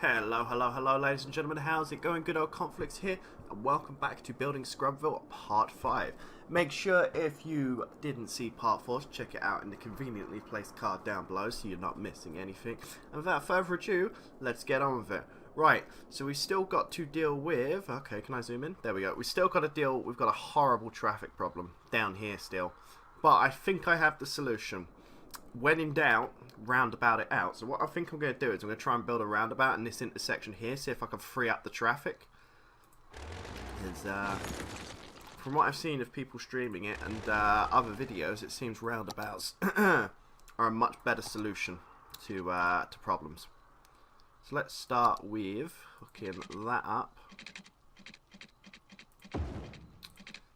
Hello, hello, hello, ladies and gentlemen. How's it going? Good old Conflicts here, and welcome back to Building Scrubville Part 5. Make sure if you didn't see Part 4, to check it out in the conveniently placed card down below so you're not missing anything. And without further ado, let's get on with it. Right, so we've still got to deal with... Okay, can I zoom in? There we go. We've still got to deal... We've got a horrible traffic problem down here still. But I think I have the solution. When in doubt, roundabout it out. So what I think I'm going to do is I'm going to try and build a roundabout in this intersection here, see if I can free up the traffic. Because from what I've seen of people streaming it and other videos, it seems roundabouts are a much better solution to problems. So let's start with hooking that up.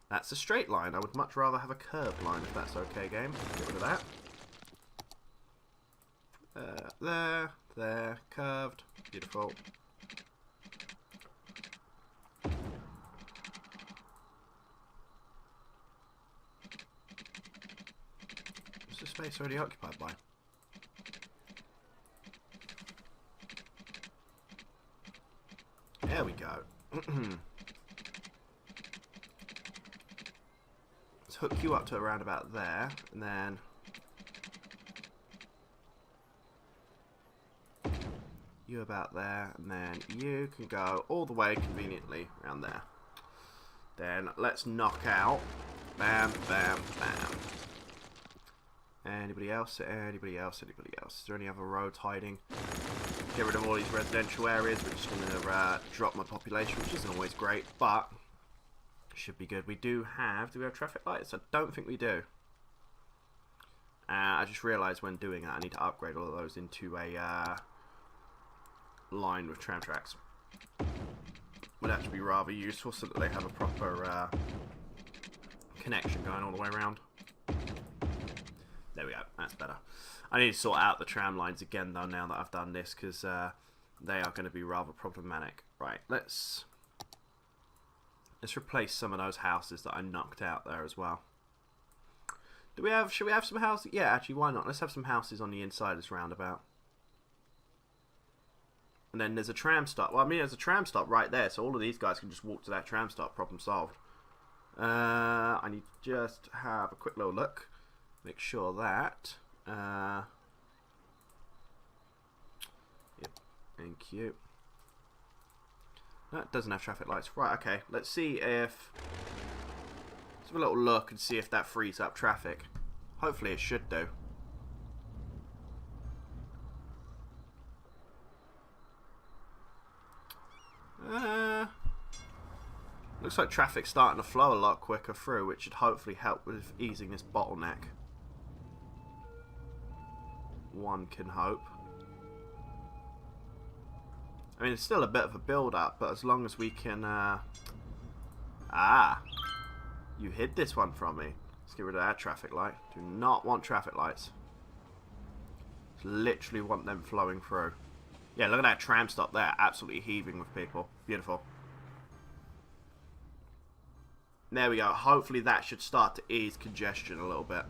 That's a straight line. I would much rather have a curved line if that's okay, game. Get rid of that. There, curved, beautiful. What's the space already occupied by? There we go. Let's hook you up to around about there, and then... you about there, and then you can go all the way conveniently around there. Then let's knock out. Bam, bam, bam. Anybody else? Anybody else? Anybody else? Is there any other roads hiding? Get rid of all these residential areas, which is going to drop my population, which isn't always great, but should be good. We do we have traffic lights? I don't think we do. I just realised when doing that I need to upgrade all of those into a line with tram tracks. Would actually be rather useful so that they have a proper connection going all the way around. There we go, that's better. I need to sort out the tram lines again though now that I've done this, because they are going to be rather problematic. Right, let's replace some of those houses that I knocked out there as well. Should we have some houses? Yeah, actually, why not? Let's have some houses on the inside of this roundabout. And then there's a tram stop. Well, I mean, there's a tram stop right there, so all of these guys can just walk to that tram stop. Problem solved. I need to just have a quick little look. Make sure that... yep, thank you. No, it doesn't have traffic lights. Right, okay. Let's see if... let's have a little look and see if that frees up traffic. Hopefully it should do. Looks like traffic's starting to flow a lot quicker through, which should hopefully help with easing this bottleneck. One can hope. I mean, it's still a bit of a build-up, but as long as we can... you hid this one from me. Let's get rid of that traffic light. Do not want traffic lights. Just literally want them flowing through. Yeah, look at that tram stop there. Absolutely heaving with people. Beautiful. There we go. Hopefully that should start to ease congestion a little bit.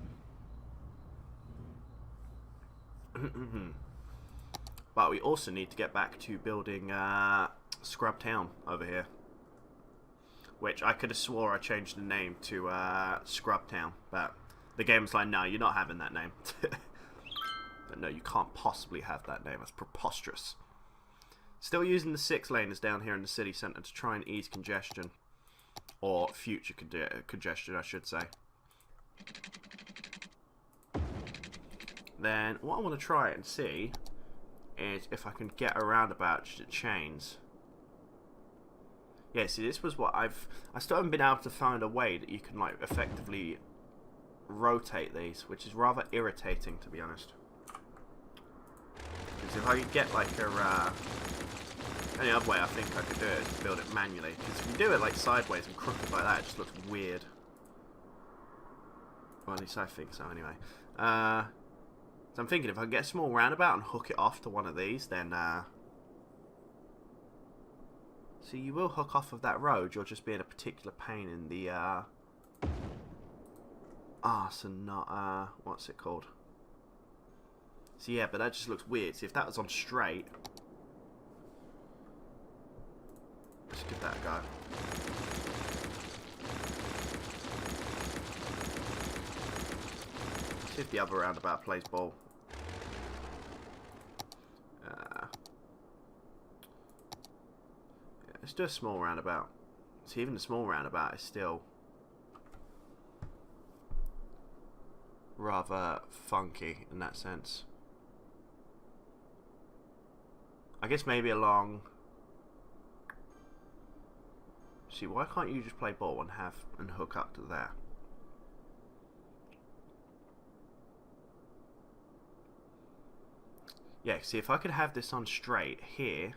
But we also need to get back to building Scrub Town over here. Which I could have swore I changed the name to Scrub Town. But the game was like, no, you're not having that name. But no, you can't possibly have that name. That's preposterous. Still using the 6 laners down here in the city centre to try and ease congestion. Or future congestion, I should say. Then, what I want to try and see is if I can get a roundabout to chains. Yeah, see, this was what I still haven't been able to find a way that you can, like, effectively rotate these, which is rather irritating, to be honest. Because if I could get, like, any other way I think I could do it is to build it manually. Because if you do it, like, sideways and crooked like that, it just looks weird. Well, at least I think so, anyway. So I'm thinking if I can get a small roundabout and hook it off to one of these, then, so you will hook off of that road, you're just being a particular pain in the, so not, what's it called? So yeah, but that just looks weird. See, if that was on straight, go. See if the other roundabout plays ball. Yeah, let's do a small roundabout. See, even the small roundabout is still rather funky in that sense. I guess maybe along... See, why can't you just play ball and hook up to there? Yeah, see, if I could have this on straight here,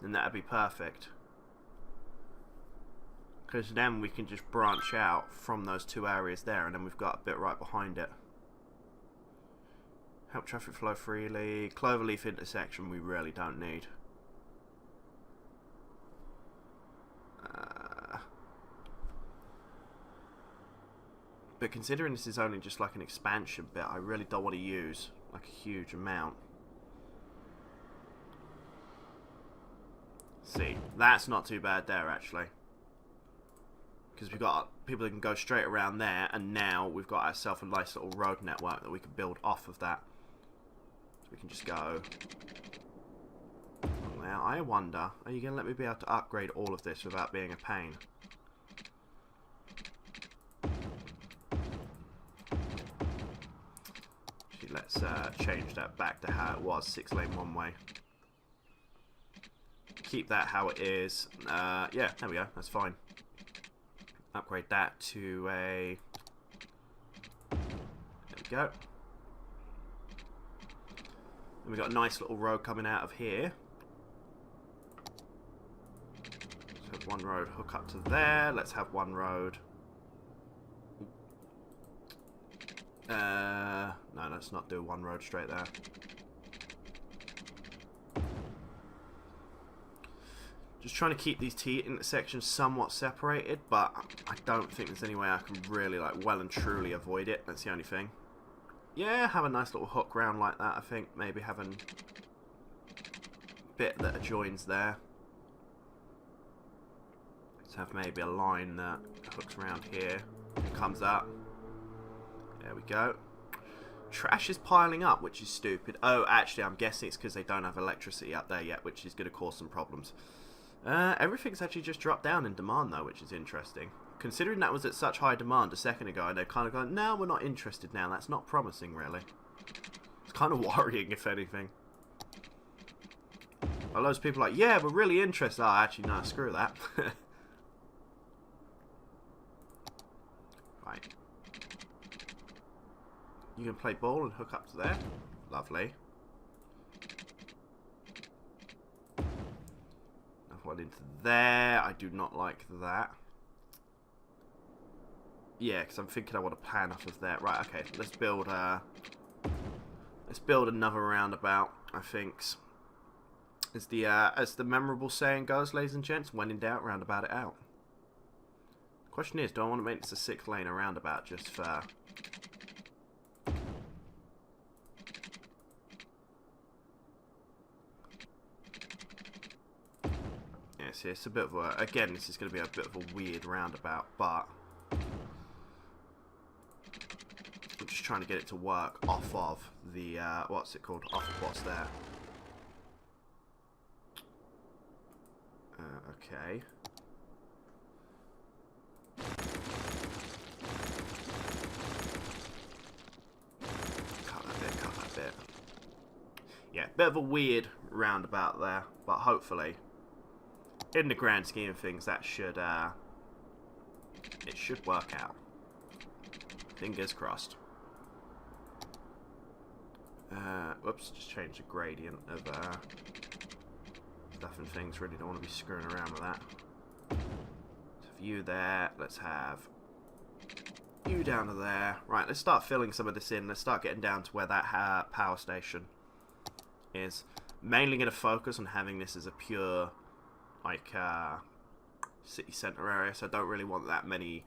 then that'd be perfect. Because then we can just branch out from those two areas there, and then we've got a bit right behind it. Help traffic flow freely. Cloverleaf intersection we really don't need. But considering this is only just like an expansion bit, I really don't want to use like a huge amount. See, that's not too bad there actually. Because we've got people that can go straight around there, and now we've got ourselves a nice little road network that we can build off of that. So we can just go. Now, I wonder, are you going to let me be able to upgrade all of this without being a pain? Let's change that back to how it was, 6-lane one way. Keep that how it is. Yeah, there we go, that's fine. Upgrade that to a... There we go. And we've got a nice little road coming out of here. So one road hook up to there. Let's have one road. No, let's not do one road straight there. Just trying to keep these T intersections somewhat separated, but I don't think there's any way I can really, like, well and truly avoid it. That's the only thing. Yeah, have a nice little hook round like that, I think. Maybe having a bit that adjoins there. Let's have maybe a line that hooks around here and comes up. There we go. Trash is piling up, which is stupid. Oh, actually, I'm guessing it's because they don't have electricity up there yet, which is going to cause some problems. Everything's actually just dropped down in demand, though, which is interesting. Considering that was at such high demand a second ago, and they've kind of gone, no, we're not interested now. That's not promising, really. It's kind of worrying, if anything. Well, those people are like, yeah, we're really interested. Oh, actually, no, screw that. Right. You can play ball and hook up to there. Lovely. Another one into there. I do not like that. Yeah, because I'm thinking I want to plan off of there. Right, okay. Let's build another roundabout, I think. As the memorable saying goes, ladies and gents, when in doubt, roundabout it out. Question is, do I want to make this a 6-lane roundabout just for... Yeah, see, it's a bit of a... Again, this is going to be a bit of a weird roundabout, but... I'm just trying to get it to work off of the... what's it called? Off of what's there. Okay. Cut that bit. Yeah, bit of a weird roundabout there, but hopefully, in the grand scheme of things, that should, it should work out. Fingers crossed. Whoops, just change the gradient of, stuff and things. Really don't want to be screwing around with that. So view there. Let's have you down to there. Right, let's start filling some of this in. Let's start getting down to where that power station is. Mainly going to focus on having this as a pure, like, city centre area. So I don't really want that many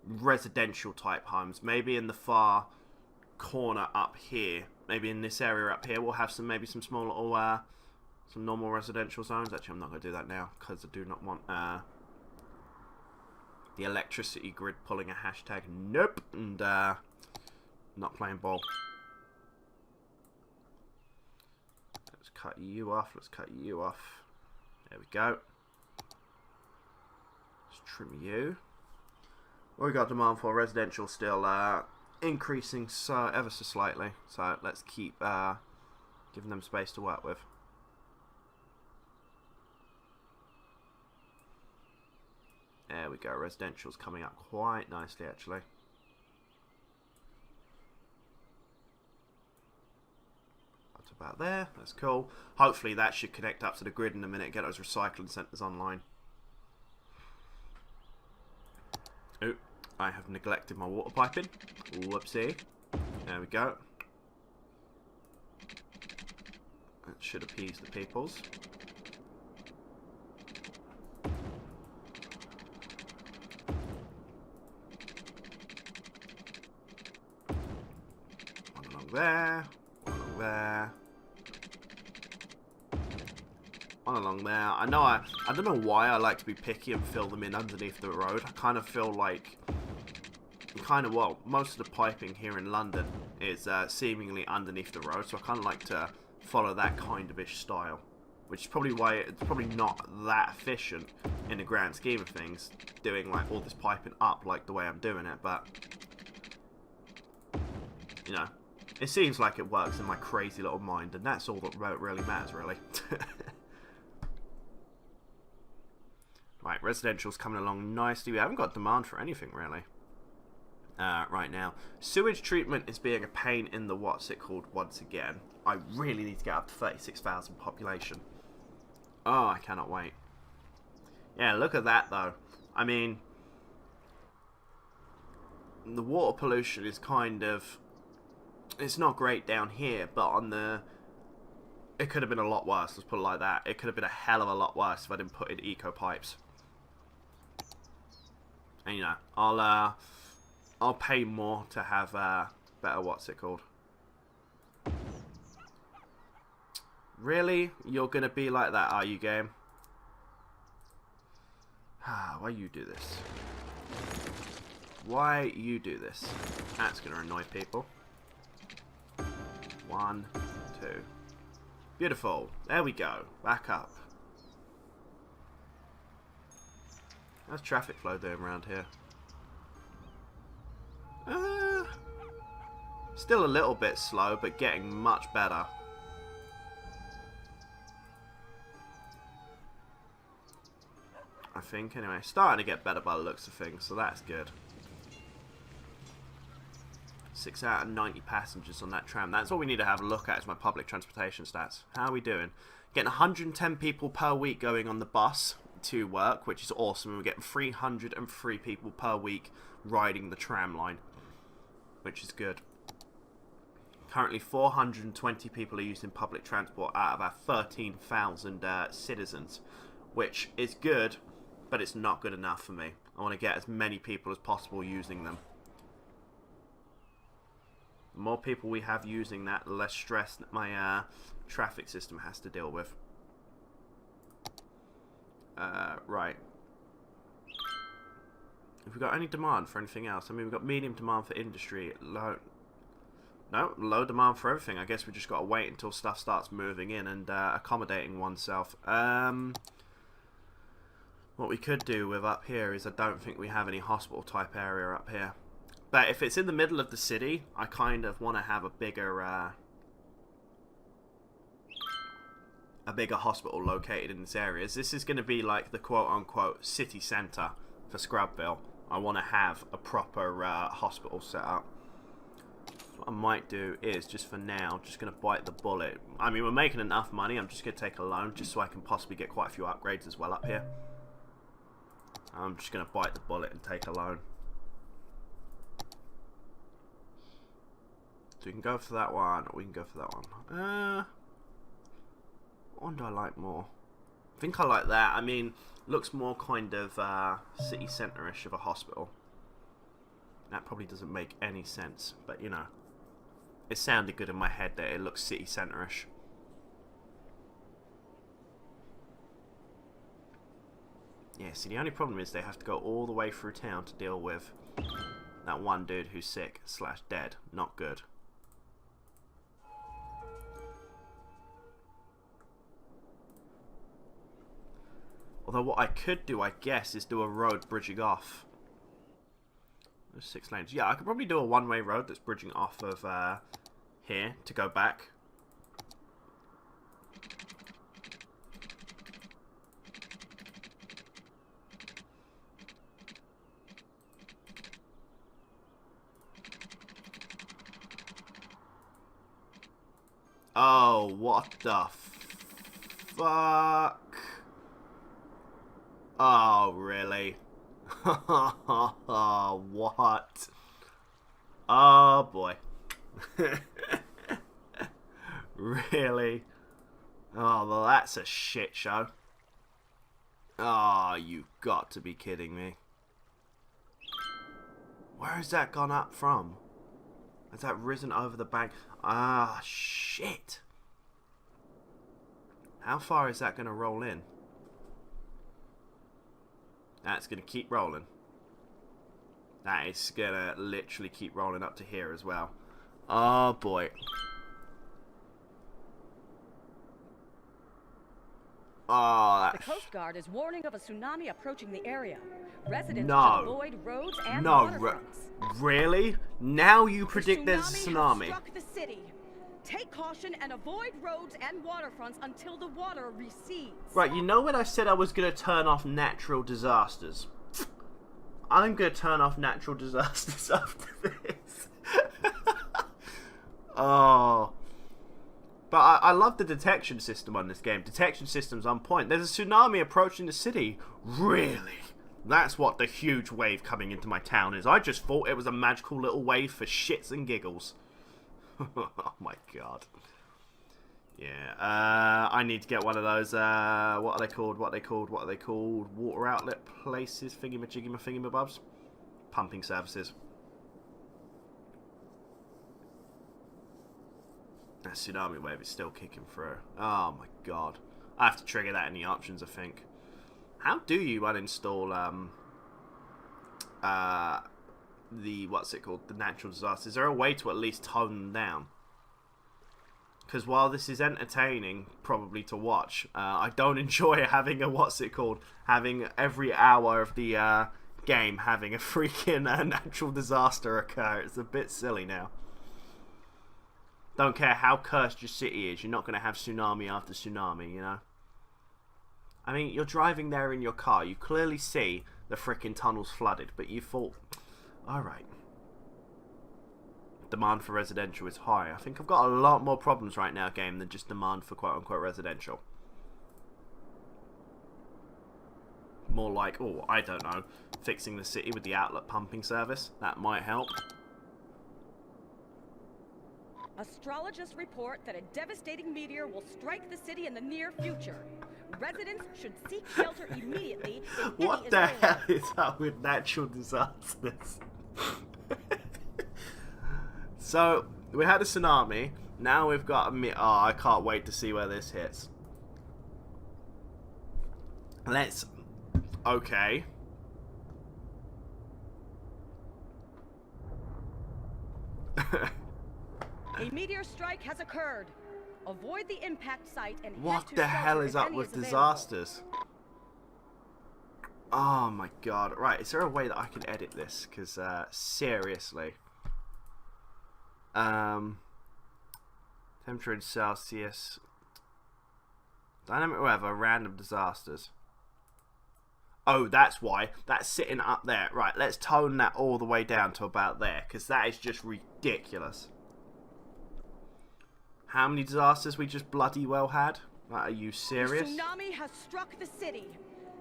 residential type homes. Maybe in the far corner up here. Maybe in this area up here we'll have some, maybe some small little some normal residential zones. Actually, I'm not going to do that now because I do not want the electricity grid pulling a hashtag. Nope. And not playing ball. Let's cut you off. Let's cut you off. There we go. Let's trim you. What we got demand for? Residential still increasing ever so slightly. So let's keep giving them space to work with. There we go. Residential's coming up quite nicely, actually. That's about there. That's cool. Hopefully that should connect up to the grid in a minute and get those recycling centres online. Oop. I have neglected my water piping. Whoopsie. There we go. That should appease the peoples. One along there. One along there. One along there. I don't know why I like to be picky and fill them in underneath the road. I kind of feel like well, most of the piping here in London is seemingly underneath the road, so I kind of like to follow that kind of ish style, which is probably why it's probably not that efficient in the grand scheme of things, doing like all this piping up like the way I'm doing it, but you know, it seems like it works in my crazy little mind, and that's all that really matters, really. Right, residential's coming along nicely. We haven't got demand for anything, really. Right now. Sewage treatment is being a pain in the what's it called once again. I really need to get up to 36,000 population. Oh, I cannot wait. Yeah, look at that, though. I mean, the water pollution is kind of... It's not great down here, but on the... It could have been a lot worse, let's put it like that. It could have been a hell of a lot worse if I didn't put in eco pipes. And, you know, I'll pay more to have better what's it called. Really? You're gonna be like that, are you, game? Why you do this? Why you do this? That's gonna annoy people. 1, 2. Beautiful. There we go. Back up. How's traffic flow doing around here? Still a little bit slow, but getting much better. I think, anyway. Starting to get better by the looks of things, so that's good. 6 out of 90 passengers on that tram. That's all we need to have a look at is my public transportation stats. How are we doing? Getting 110 people per week going on the bus to work, which is awesome. And we're getting 303 people per week riding the tram line, which is good. Currently 420 people are using public transport out of our 13,000 citizens, which is good, but it's not good enough for me. I want to get as many people as possible using them. The more people we have using that, the less stress that my traffic system has to deal with. Right. Have we got any demand for anything else? I mean, we've got medium demand for industry. Low demand for everything. I guess we just got to wait until stuff starts moving in and accommodating oneself. What we could do with up here is I don't think we have any hospital type area up here. But if it's in the middle of the city, I kind of want to have a bigger hospital located in this area. This is going to be like the quote-unquote city centre for Scrubville. I want to have a proper hospital set up. What I might do is, just for now, just going to bite the bullet. I mean, we're making enough money. I'm just going to take a loan just so I can possibly get quite a few upgrades as well up here. I'm just going to bite the bullet and take a loan. So we can go for that one, or we can go for that one. What one do I like more? I think I like that. I mean, looks more kind of city centre-ish of a hospital. That probably doesn't make any sense, but you know, it sounded good in my head that it looks city centre-ish. Yeah, see, the only problem is they have to go all the way through town to deal with that one dude who's sick / dead. Not good. Although what I could do, I guess, is do a road bridging off. There's 6 lanes. Yeah, I could probably do a one-way road that's bridging off of here to go back. Oh, what the fuck? Oh, really? What? Oh, boy. Really? Oh, well, that's a shit show. Oh, you got to be kidding me. Where has that gone up from? Has that risen over the bank? Ah, shit. How far is that going to roll in? That's going to keep rolling. That is going to literally keep rolling up to here as well. Oh, boy. Oh, the Coast Guard is warning of a tsunami approaching the area. Residents no. should avoid roads and no, waterfronts. Really? Now you predict there's a tsunami. Has struck the city. Take caution and avoid roads and waterfronts until the water recedes. Right, you know when I said I was going to turn off natural disasters? I'm going to turn off natural disasters after this. Oh. But I love the detection system on this game. Detection system's on point. There's a tsunami approaching the city. Really? That's what the huge wave coming into my town is. I just thought it was a magical little wave for shits and giggles. Oh my god. Yeah, I need to get one of those, what are they called? Water outlet places, thingy-ma-jiggy-ma-thingy-ma-bubs? Pumping services. That tsunami wave is still kicking through. Oh my god. I have to trigger that in the options, I think. How do you uninstall, what's it called? The natural disasters? Is there a way to at least tone them down? Because while this is entertaining, probably to watch, I don't enjoy having having every hour of the game having a freaking natural disaster occur. It's a bit silly now. Don't care how cursed your city is, you're not going to have tsunami after tsunami, you know? I mean, you're driving there in your car, you clearly see the freaking tunnel's flooded, but you thought, alright. Demand for residential is high. I think I've got a lot more problems right now, game, than just demand for quote-unquote residential. More like, oh, I don't know, fixing the city with the outlet pumping service. That might help. Astrologists report that a devastating meteor will strike the city in the near future. Residents should seek shelter immediately. What the hell is up with natural disasters? So, we had a tsunami. Now we've got a oh, I can't wait to see where this hits. Let's... Okay. A meteor strike has occurred. Avoid the impact site and what the hell is up with disasters? Oh my god. Right, is there a way that I can edit this? Because, seriously. Temperature in Celsius. Dynamic weather, random disasters. Oh, that's why. That's sitting up there. Right, let's tone that all the way down to about there. Because that is just ridiculous. How many disasters we just bloody well had? Are you serious? The tsunami has struck the city.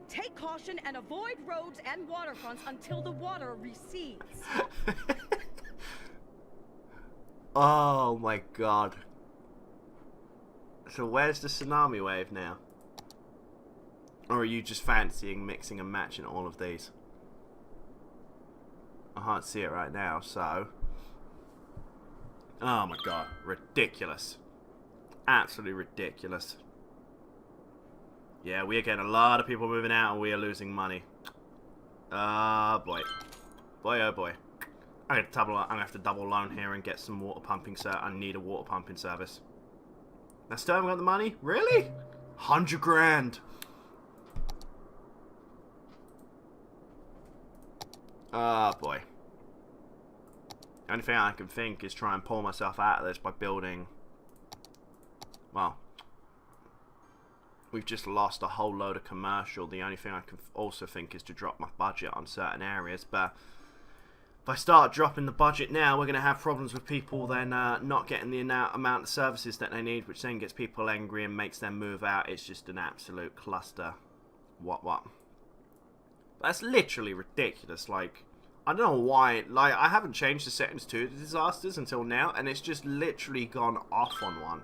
Take caution and avoid roads and waterfronts until the water recedes. Oh my god. So where's the tsunami wave now? Or are you just fancying mixing and matching all of these? I can't see it right now, so... Oh my god, ridiculous. Absolutely ridiculous. Yeah, we are getting a lot of people moving out and we are losing money. Boy. Boy, oh boy. I'm gonna have to double loan here and get some water pumping, sir. I need a water pumping service. I still haven't got the money? Really? 100 grand. Boy. The only thing I can think is try and pull myself out of this by building... Well... We've just lost a whole load of commercial. The only thing I can also think is to drop my budget on certain areas. But if I start dropping the budget now, we're going to have problems with people then not getting the amount of services that they need, which then gets people angry and makes them move out. It's just an absolute cluster. What? That's literally ridiculous. Like, I don't know why. Like, I haven't changed the settings to the disasters until now, and it's just literally gone off on one.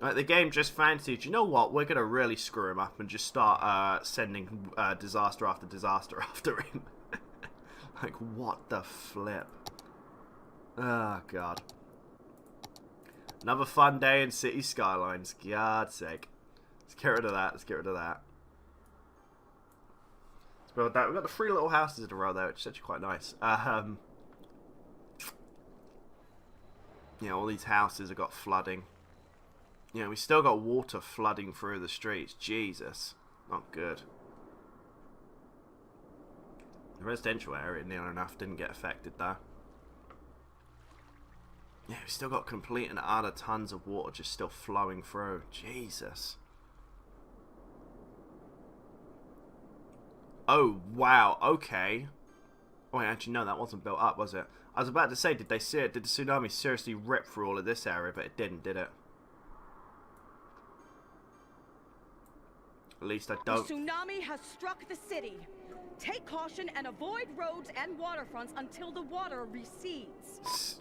Like, the game just fancied, you know what, we're going to really screw him up and just start sending disaster after disaster after him. Like, what the flip? Oh, God. Another fun day in City Skylines. God's sake. Let's get rid of that. Let's get rid of that. Let's build that. We've got the 3 little houses in a row there, which is actually quite nice. You know, all these houses have got flooding. Yeah, we still got water flooding through the streets. Jesus. Not good. The residential area, near enough, didn't get affected, though. Yeah, we still got complete and utter tons of water just still flowing through. Jesus. Oh, wow. Okay. Oh, wait, actually, no, that wasn't built up, was it? I was about to say, did they see it? Did the tsunami seriously rip through all of this area? But it didn't, did it? At least I don't... The tsunami has struck the city. Take caution and avoid roads and waterfronts until the water recedes.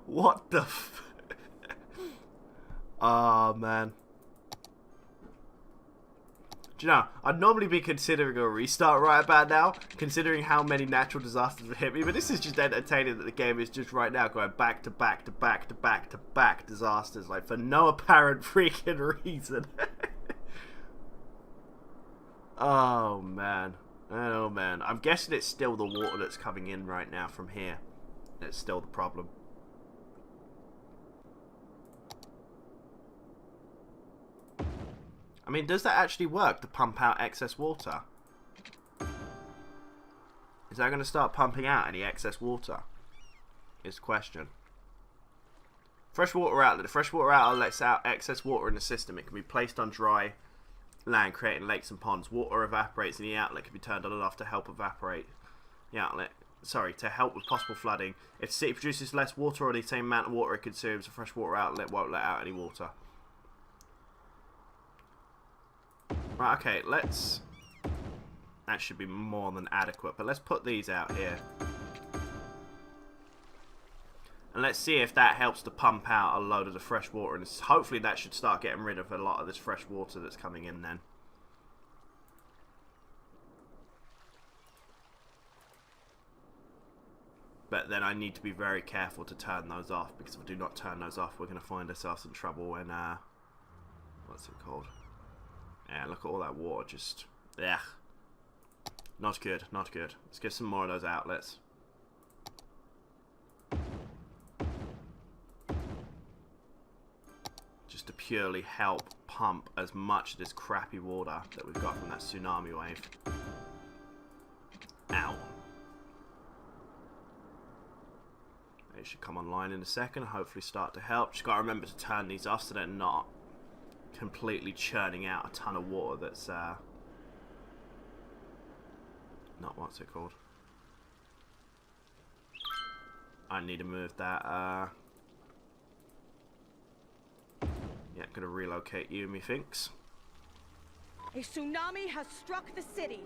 What the f... Oh, man. Do you know, I'd normally be considering a restart right about now, considering how many natural disasters have hit me, but this is just entertaining that the game is just right now going back to back to back to back to back disasters, like, for no apparent freaking reason. Oh, man. Oh, man. I'm guessing it's still the water that's coming in right now from here. That's still the problem. I mean, does that actually work to pump out excess water? Is that going to start pumping out any excess water? Is the question. Freshwater outlet. The freshwater outlet lets out excess water in the system. It can be placed on dry land, creating lakes and ponds. Water evaporates and the outlet can be turned on and off to help evaporate the outlet. Sorry, to help with possible flooding. If the city produces less water or the same amount of water it consumes, a freshwater outlet won't let out any water. Right, okay, let's... That should be more than adequate, but let's put these out here. And let's see if that helps to pump out a load of the fresh water. And hopefully that should start getting rid of a lot of this fresh water that's coming in then. But then I need to be very careful to turn those off, because if I do not turn those off, we're going to find ourselves in trouble when, what's it called? Yeah, look at all that water, just, yeah. Not good, not good. Let's get some more of those outlets. Just to purely help pump as much of this crappy water that we've got from that tsunami wave. Ow. It should come online in a second, hopefully start to help. Just got to remember to turn these off so they're not completely churning out a ton of water that's not, what's it called? I need to move that yeah, gonna relocate you, methinks. A tsunami has struck the city.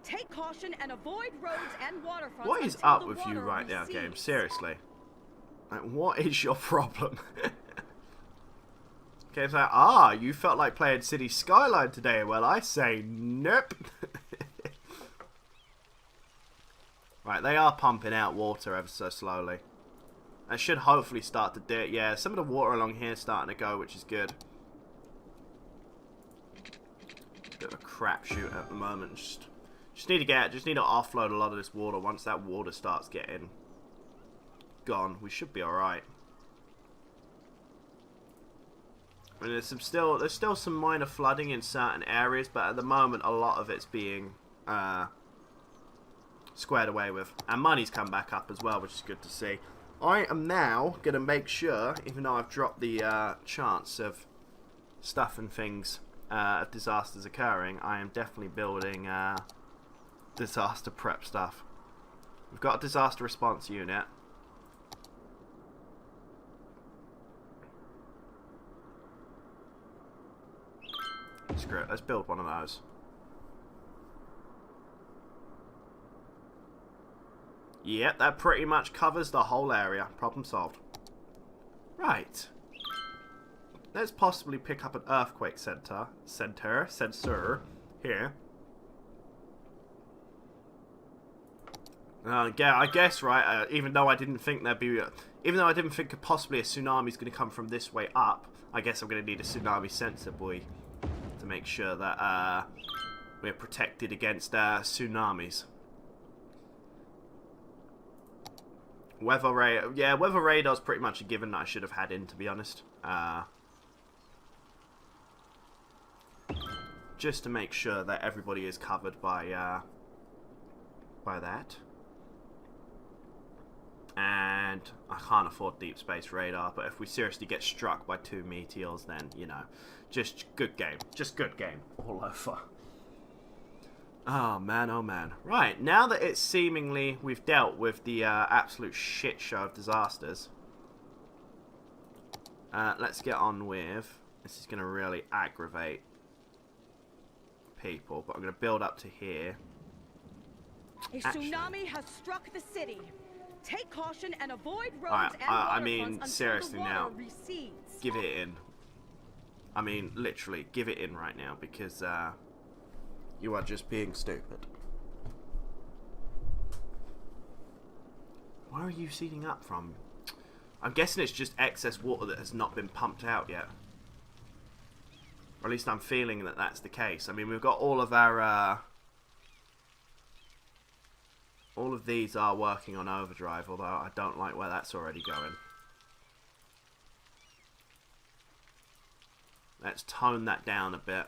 Take caution and avoid roads and waterfronts. What is up with you right now, game? Seriously. Like, what is your problem? Okay, it's like, you felt like playing City Skyline today. Well, I say nope. Right, they are pumping out water ever so slowly. That should hopefully start to do it. Yeah, some of the water along here is starting to go, which is good. Bit of a crapshoot at the moment. Just need to offload a lot of this water. Once that water starts getting gone, we should be all right. I mean, there's still some minor flooding in certain areas, but at the moment, a lot of it's being squared away with, and money's come back up as well, which is good to see. I am now gonna make sure, even though I've dropped the chance of stuff and things. Of disasters occurring, I am definitely building disaster prep stuff. We've got a disaster response unit. Screw it, let's build one of those. Yep, that pretty much covers the whole area. Problem solved. Right. Let's possibly pick up an earthquake sensor here. Yeah, I guess, right, even though I didn't think possibly a tsunami's going to come from this way up, I guess I'm going to need a tsunami sensor buoy to make sure that we're protected against tsunamis. Weather radar, yeah, weather radar's pretty much a given that I should have had in, to be honest. Just to make sure that everybody is covered by that. And I can't afford deep space radar, but if we seriously get struck by 2 meteors, then, you know, just good game. Just good game all over. Oh man, oh man. Right, now that it's seemingly we've dealt with the absolute shit show of disasters, let's get on with, this is going to really aggravate people, but I'm going to build up to here. A tsunami has struck the city. Take caution and avoid roads and I mean, until seriously the water now, recedes. give it in. I mean, literally, give it in right now, because you are just being stupid. Where are you seeding up from? I'm guessing it's just excess water that has not been pumped out yet. Or at least I'm feeling that that's the case. I mean, we've got all of our... all of these are working on overdrive, although I don't like where that's already going. Let's tone that down a bit.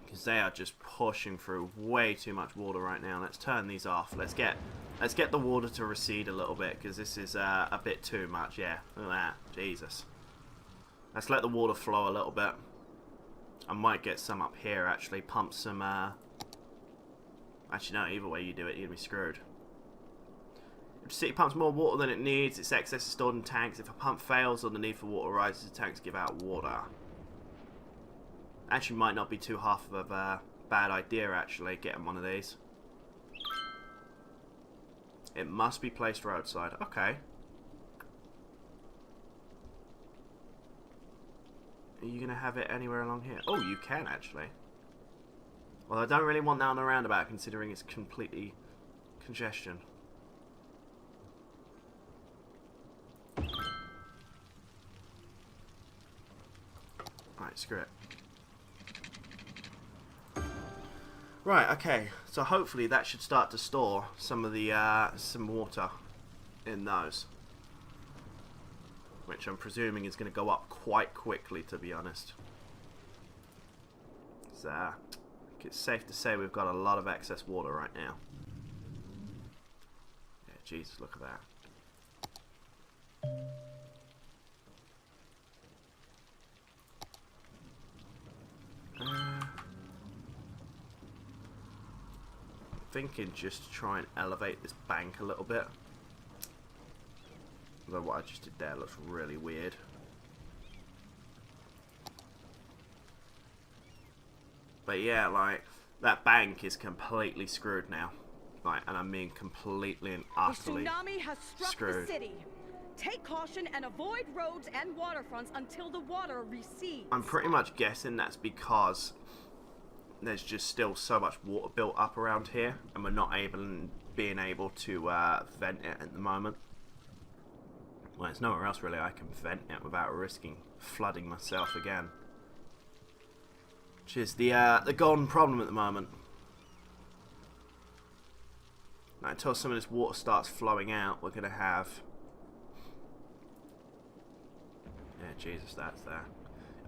Because they are just pushing through way too much water right now. Let's turn these off. Let's get the water to recede a little bit, because this is a bit too much. Yeah, look at that. Jesus. Let's let the water flow a little bit. I might get some up here, actually. Pump some... Actually, no, either way you do it, you're going to be screwed. If the city pumps more water than it needs, its excess is stored in tanks. If a pump fails or the need for water rises, the tanks give out water. Actually, might not be too half of a bad idea, actually, getting one of these. It must be placed roadside. Okay. Are you going to have it anywhere along here? Oh, you can, actually. Well, I don't really want that on the roundabout, considering it's completely congestion. Right, screw it. Right, okay. So hopefully that should start to store some of the some water in those, which I'm presuming is going to go up quite quickly, to be honest. So it's safe to say we've got a lot of excess water right now. Yeah, Jesus, look at that. I'm thinking just to try and elevate this bank a little bit. Although what I just did there looks really weird. But yeah, like, that bank is completely screwed now. Like, and I mean completely and utterly screwed. A tsunami has struck the city. Take caution and avoid roads and waterfronts until the water recedes. I'm pretty much guessing that's because there's just still so much water built up around here, and we're not able being able to vent it at the moment. Well, there's nowhere else really I can vent it without risking flooding myself again. Which is the golden problem at the moment. Now, until some of this water starts flowing out, we're going to have... Yeah, Jesus, that's there.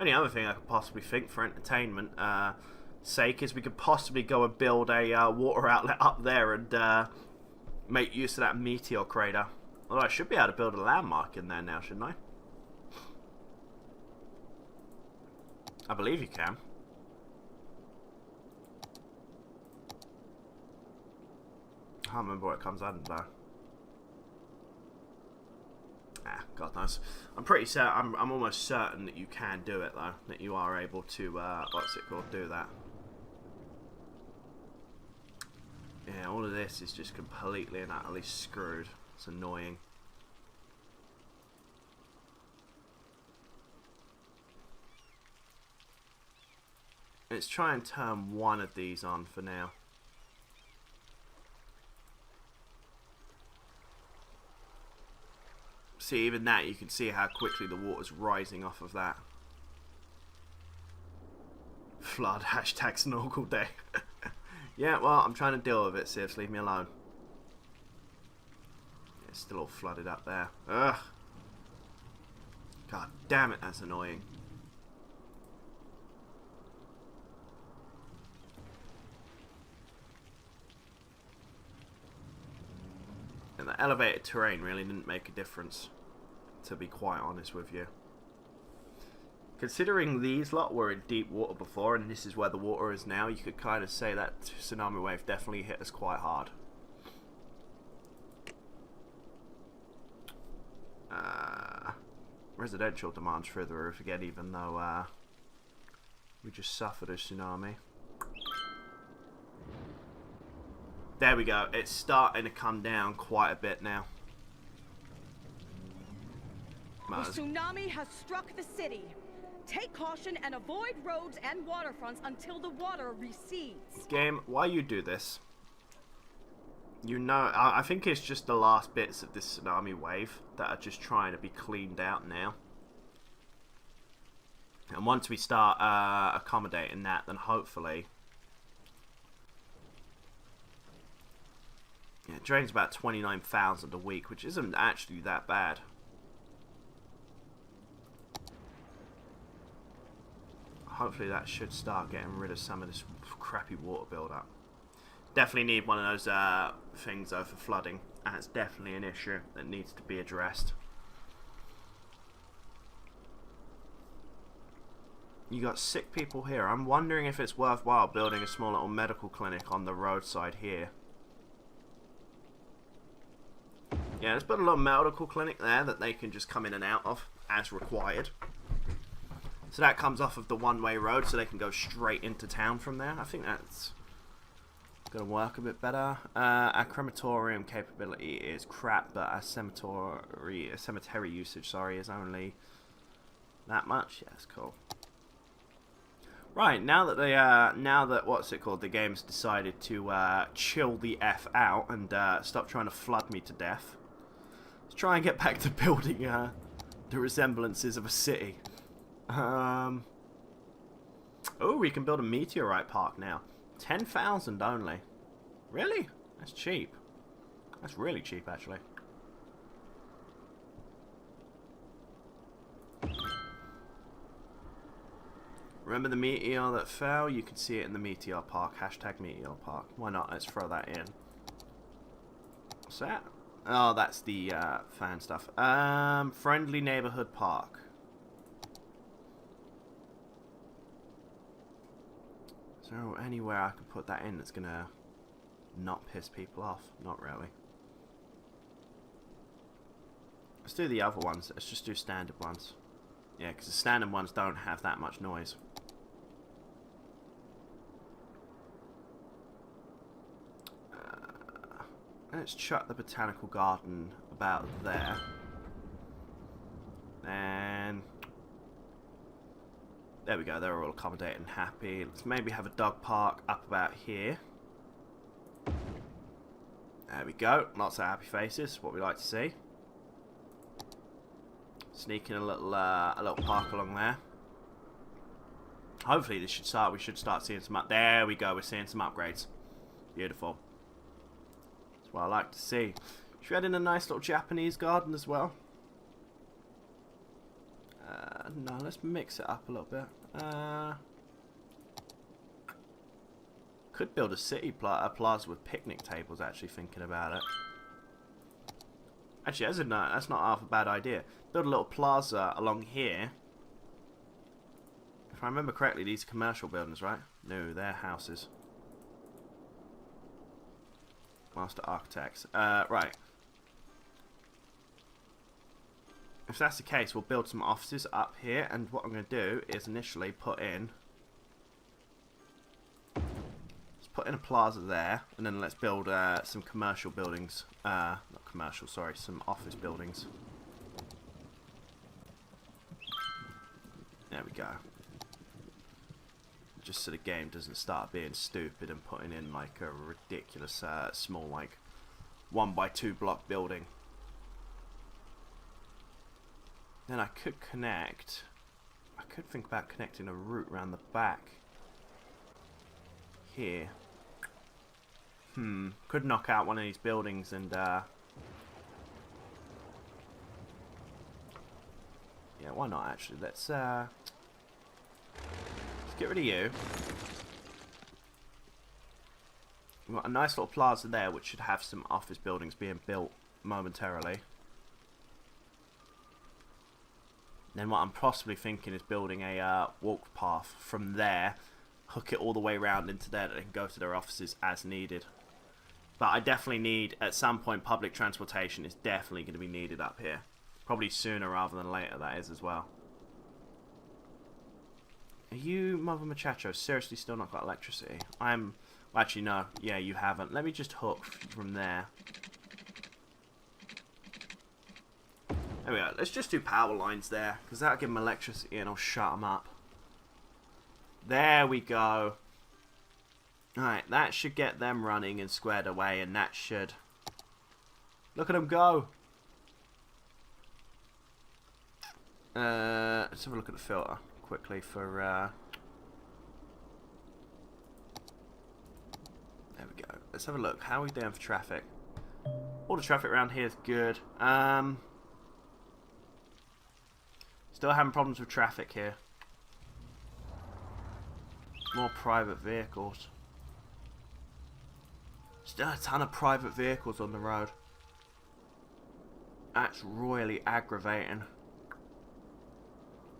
Only other thing I could possibly think for entertainment sake is we could possibly go and build a water outlet up there and make use of that meteor crater. Although I should be able to build a landmark in there now, shouldn't I? I believe you can. I can't remember what it comes under though. Ah, God knows. I'm pretty certain. I'm almost certain that you can do it though. That you are able to what's it called? Do that. Yeah, all of this is just completely and utterly screwed. It's annoying. Let's try and turn one of these on for now. See, even that, you can see how quickly the water's rising off of that. Flood, hashtag snorkel day. Yeah, well, I'm trying to deal with it, Sis. Leave me alone. Yeah, it's still all flooded up there. Ugh. God damn it, that's annoying. And the elevated terrain really didn't make a difference, to be quite honest with you. Considering these lot were in deep water before, and this is where the water is now, you could kind of say that tsunami wave definitely hit us quite hard. Residential demand's through the roof again, even though we just suffered a tsunami. There we go. It's starting to come down quite a bit now. The tsunami has struck the city. Take caution and avoid roads and waterfronts until the water recedes. Game, why you do this? You know, I think it's just the last bits of this tsunami wave that are just trying to be cleaned out now. And once we start accommodating that, then hopefully... Yeah, it drains about 29,000 a week, which isn't actually that bad. Hopefully that should start getting rid of some of this crappy water build-up. Definitely need one of those things though for flooding, and it's definitely an issue that needs to be addressed. You got sick people here. I'm wondering if it's worthwhile building a small little medical clinic on the roadside here. Yeah, let's put a little medical clinic there that they can just come in and out of as required. So that comes off of the one-way road, so they can go straight into town from there. I think that's going to work a bit better. Our crematorium capability is crap, but our cemetery usage, sorry, is only that much. Yeah, that's cool. Right, now that the game's decided to chill the F out and stop trying to flood me to death. Let's try and get back to building the resemblances of a city. Oh, we can build a meteorite park now. 10,000 only. Really? That's cheap. That's really cheap, actually. Remember the meteor that fell? You can see it in the meteor park. Hashtag meteor park. Why not? Let's throw that in. What's that? Oh, that's the fan stuff. Friendly neighborhood park. Is there anywhere I can put that in that's gonna not piss people off? Not really. Let's do the other ones. Let's just do standard ones. Yeah, because the standard ones don't have that much noise. Let's chuck the botanical garden about there. And there we go, they're all accommodated and happy. Let's maybe have a dog park up about here. There we go. Lots of happy faces. What we like to see. Sneaking a little park along there. Hopefully this should start. We should start seeing some. There we go. We're seeing some upgrades. Beautiful. That's what I like to see. Should we add in a nice little Japanese garden as well? No, let's mix it up a little bit. Could build a city plaza with picnic tables, actually, thinking about it. Actually, that's not half a bad idea. Build a little plaza along here. If I remember correctly, these are commercial buildings, right? No, they're houses. Master architects. Right. If that's the case, we'll build some offices up here, and what I'm going to do is initially put in a plaza there, and then let's build some commercial buildings. Not commercial, sorry, some office buildings. There we go. Just so the game doesn't start being stupid and putting in like a ridiculous small like 1x2 block building. Then I could connect. I could think about connecting a route around the back here. Could knock out one of these buildings and yeah, why not actually? Let's get rid of you. We've got a nice little plaza there which should have some office buildings being built momentarily. Then what I'm possibly thinking is building a walk path from there, hook it all the way around into there, and then go to their offices as needed. But I definitely need, at some point, public transportation is definitely going to be needed up here. Probably sooner rather than later, that is, as well. Are you, Mother Muchacho, seriously still not got electricity? Well, actually, no. Yeah, you haven't. Let me just hook from there. There we go. Let's just do power lines there, because that'll give them electricity and I'll shut them up. There we go. Alright, that should get them running and squared away, and that should... Look at them go! Let's have a look at the filter quickly for... There we go. Let's have a look. How are we doing for traffic? All the traffic around here is good. Still having problems with traffic here. More private vehicles. Still a ton of private vehicles on the road. That's royally aggravating.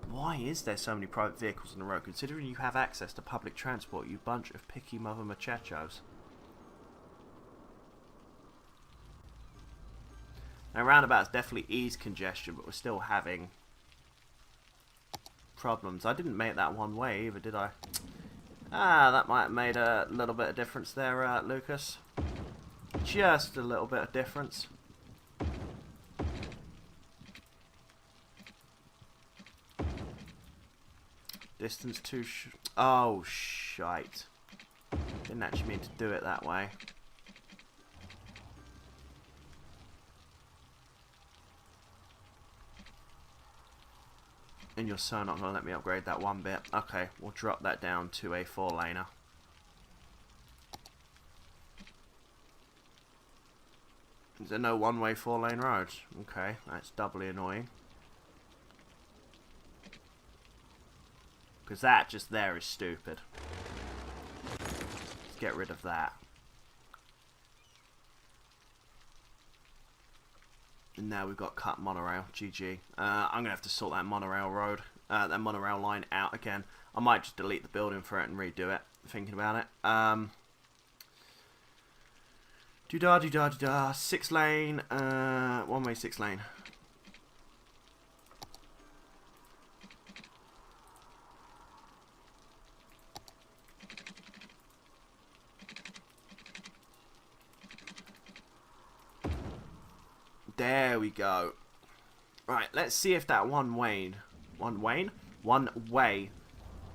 Why is there so many private vehicles on the road? Considering you have access to public transport, you bunch of picky mother muchachos. Now roundabouts definitely ease congestion, but we're still having problems. I didn't make that one way either, did I? Ah, that might have made a little bit of difference there, Lucas. Just a little bit of difference. Distance too oh, shite. Didn't actually mean to do it that way. And you're so not going to let me upgrade that one bit. Okay, we'll drop that down to a 4-laner. Is there no one-way 4-lane roads? Okay, that's doubly annoying. Because that just there is stupid. Let's get rid of that. And now we've got cut monorail. GG. I'm going to have to sort that monorail road, that monorail line out again. I might just delete the building for it and redo it, thinking about it. Doo-dah, doo-dah, doo-dah. 6-lane, one-way 6-lane. There we go. Right, let's see if that one-way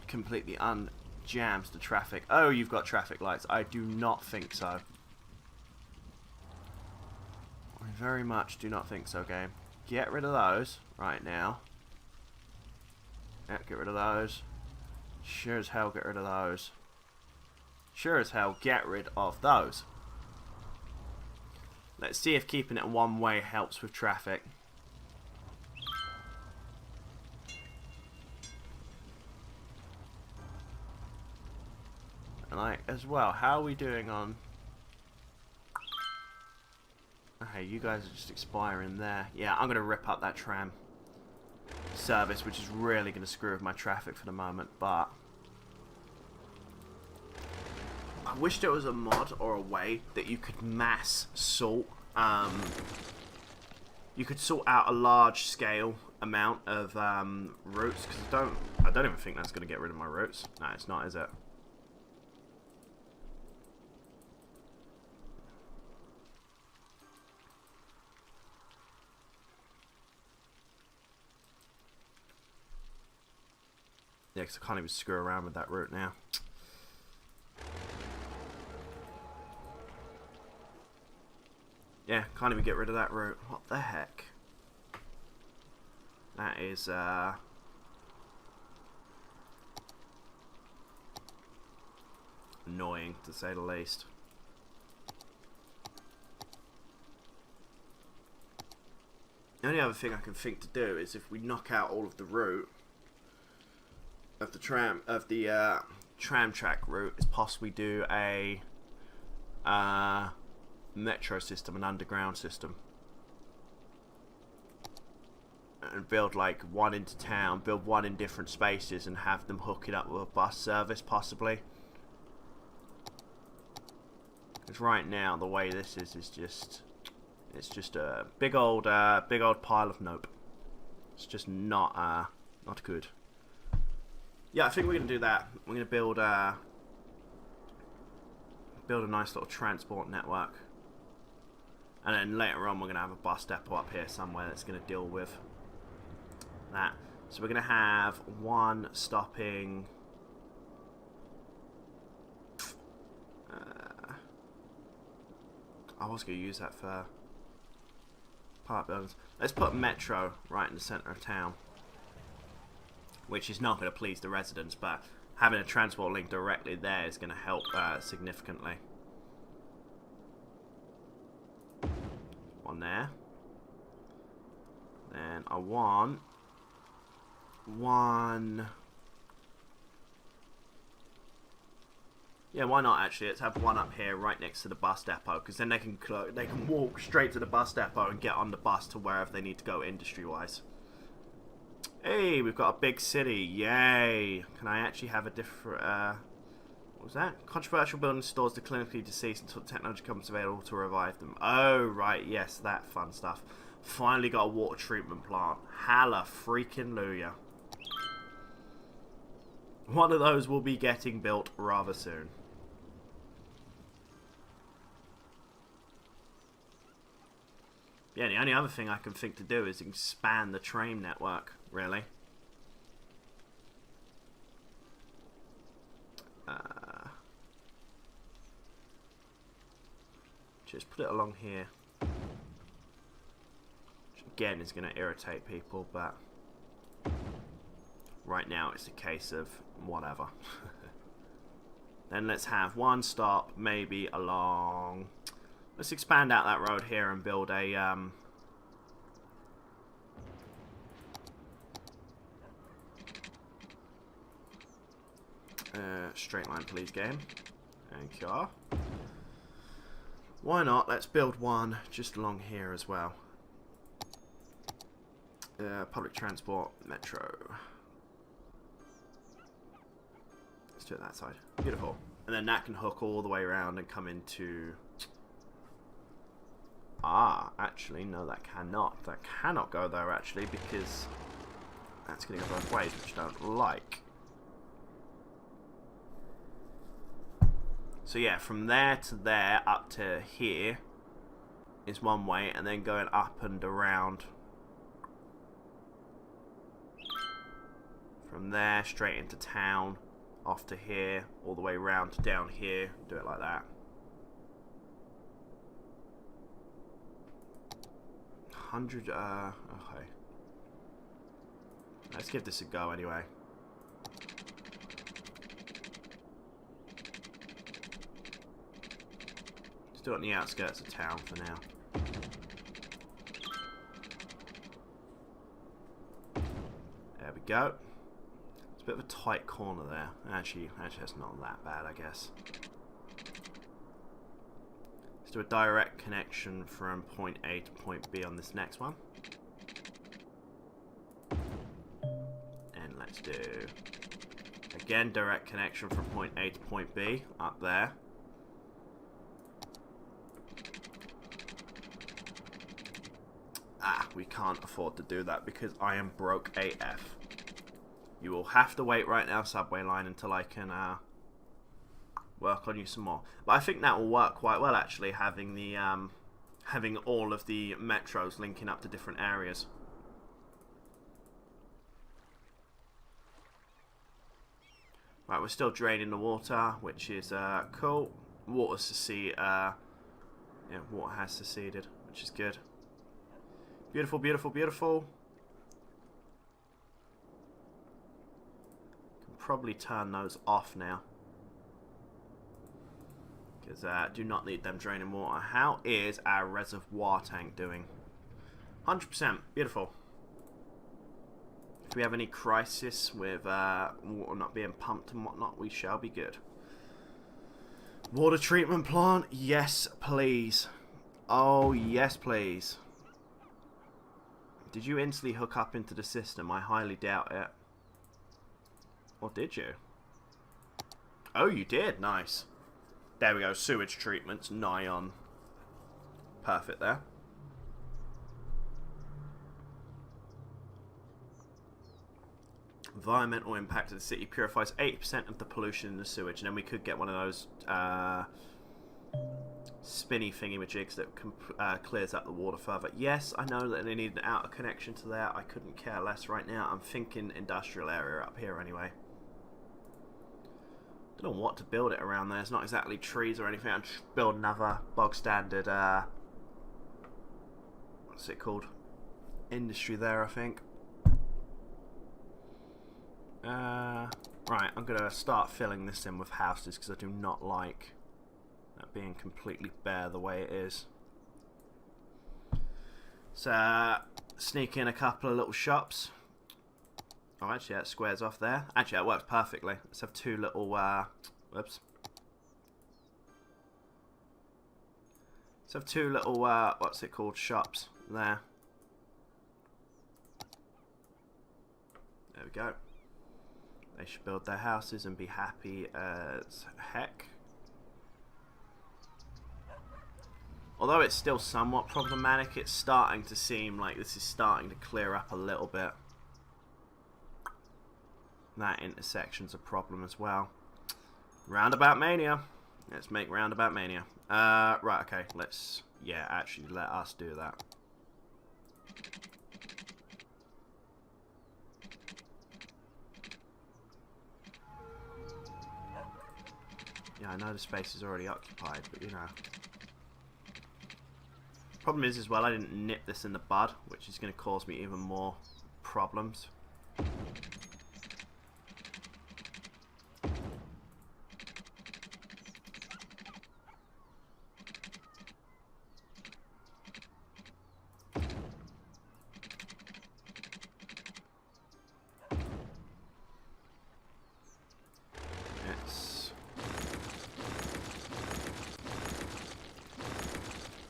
completely unjams the traffic. Oh, you've got traffic lights. I do not think so. very much do not think so, game. Get rid of those right now. Yeah, get rid of those. Sure as hell get rid of those. Sure as hell get rid of those. Let's see if keeping it one way helps with traffic. And like, as well, how are we doing on... Okay, you guys are just expiring there. Yeah, I'm going to rip up that tram service, which is really going to screw with my traffic for the moment, but... I wish there was a mod or a way that you could mass sort. You could sort out a large scale amount of routes, because I don't even think that's going to get rid of my routes. No, it's not, is it? Yeah, because I can't even screw around with that route now. Yeah, can't even get rid of that route. What the heck? That is, annoying, to say the least. The only other thing I can think to do is if we knock out all of the route of the tram track route, is possibly do a metro system, an underground system, and build like one into town, build one in different spaces, and have them hook it up with a bus service, possibly. Because right now the way this is just, it's just a big old pile of nope. It's just not good. Yeah, I think we're gonna do that. We're gonna build a nice little transport network, and then later on we're gonna have a bus depot up here somewhere that's gonna deal with that. So we're gonna have one stopping. I was gonna use that for park buildings. Let's put metro right in the center of town, which is not going to please the residents, but having a transport link directly there is going to help significantly. One there. Then I want one... Yeah, why not actually? Let's have one up here right next to the bus depot, because then they can walk straight to the bus depot and get on the bus to wherever they need to go industry-wise. Hey, we've got a big city. Yay. Can I actually have a different... what was that? Controversial building stores the clinically deceased until technology becomes available to revive them. Oh, right. Yes, that fun stuff. Finally got a water treatment plant. Halla freaking Luya. One of those will be getting built rather soon. Yeah, the only other thing I can think to do is expand the train network, really. Just put it along here. Which again is going to irritate people, but right now it's a case of whatever. Then let's have one stop, maybe along... Let's expand out that road here and build a straight line, please, game. Thank you. Why not? Let's build one just along here as well. Public transport, metro. Let's do it that side. Beautiful. And then that can hook all the way around and come into... Ah, actually, no, that cannot. That cannot go there, actually, because that's going to go both ways, which I don't like. So yeah, from there to there, up to here, is one way, and then going up and around. From there, straight into town, off to here, all the way around to down here. Do it like that. 100, okay. Let's give this a go anyway. Still on the outskirts of town for now. There we go. It's a bit of a tight corner there. Actually, that's not that bad, I guess. Let's do a direct connection from point A to point B on this next one. And let's do, again, direct connection from point A to point B, up there. Ah, we can't afford to do that because I am broke AF. You will have to wait right now, subway line, until I can work on you some more. But I think that will work quite well, actually, having the having all of the metros linking up to different areas. Right, we're still draining the water, which is cool. Water water has seceded, which is good. Beautiful, beautiful, beautiful. Can probably turn those off now, because do not need them draining water. How is our reservoir tank doing? 100%. Beautiful. If we have any crisis with water not being pumped and whatnot, we shall be good. Water treatment plant? Yes, please. Oh, yes, please. Did you instantly hook up into the system? I highly doubt it. Or did you? Oh, you did. Nice. There we go. Sewage treatment's nigh on. Perfect there. Environmental impact of the city purifies 80% of the pollution in the sewage. And then we could get one of those spinny thingy-majigs that clears up the water further. Yes, I know that they need an outer connection to there. I couldn't care less right now. I'm thinking industrial area up here anyway. Don't know what to build it around there. It's not exactly trees or anything. I'll just build another bog standard what's it called? Industry there, I think. Right, I'm gonna start filling this in with houses because I do not like that being completely bare the way it is. So, sneak in a couple of little shops. Oh, actually, that squares off there. Actually, that works perfectly. Let's have two little, whoops. Let's have two little, what's it called, shops there. There we go. They should build their houses and be happy as heck. Although it's still somewhat problematic, it's starting to seem like this is starting to clear up a little bit. That intersection's a problem as well. Roundabout Mania. Let's make Roundabout Mania. Right, okay, let's, yeah, actually let us do that. Yeah, I know the space is already occupied, but you know. Problem is as well, I didn't nip this in the bud, which is going to cause me even more problems.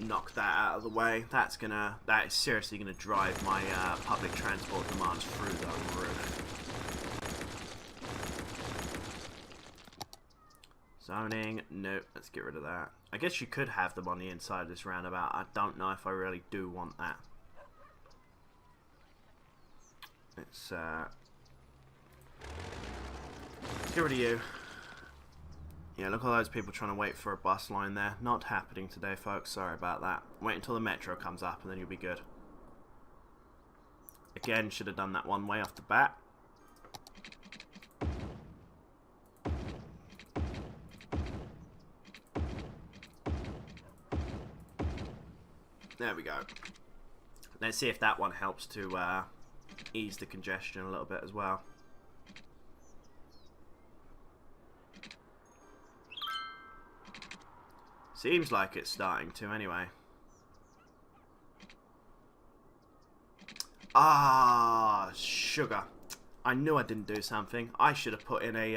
Knock that out of the way. That is seriously gonna drive my public transport demands through the roof. Zoning, nope, let's get rid of that. I guess you could have them on the inside of this roundabout. I don't know if I really do want that. Let's get rid of you. Yeah, look at all those people trying to wait for a bus line there. Not happening today, folks. Sorry about that. Wait until the metro comes up and then you'll be good. Again, should have done that one way off the bat. There we go. Let's see if that one helps to ease the congestion a little bit as well. Seems like it's starting to anyway. Ah, sugar. I knew I didn't do something. I should have put in a,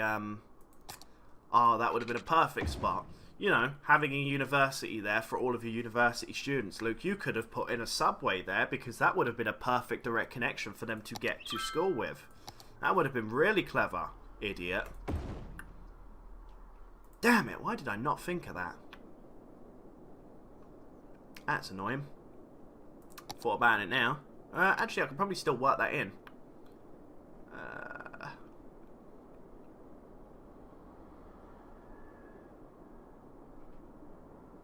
oh, that would have been a perfect spot. You know, having a university there for all of your university students. Luke, you could have put in a subway there because that would have been a perfect direct connection for them to get to school with. That would have been really clever, idiot. Damn it, why did I not think of that? That's annoying. Thought about it now. Actually, I can probably still work that in.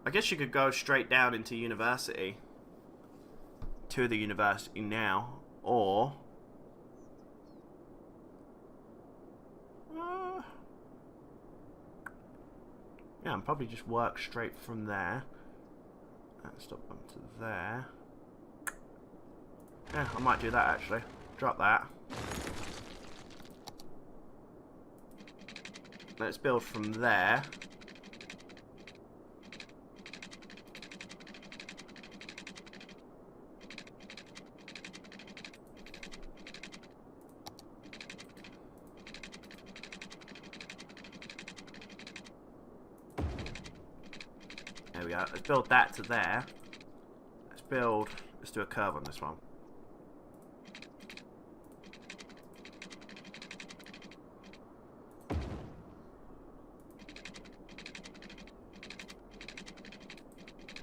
I guess you could go straight down into university. To the university now. Or... yeah, I'll probably just work straight from there. Stop onto there. Yeah, I might do that actually. Drop that. Let's build from there. There we go. Let's build that to there. Let's do a curve on this one.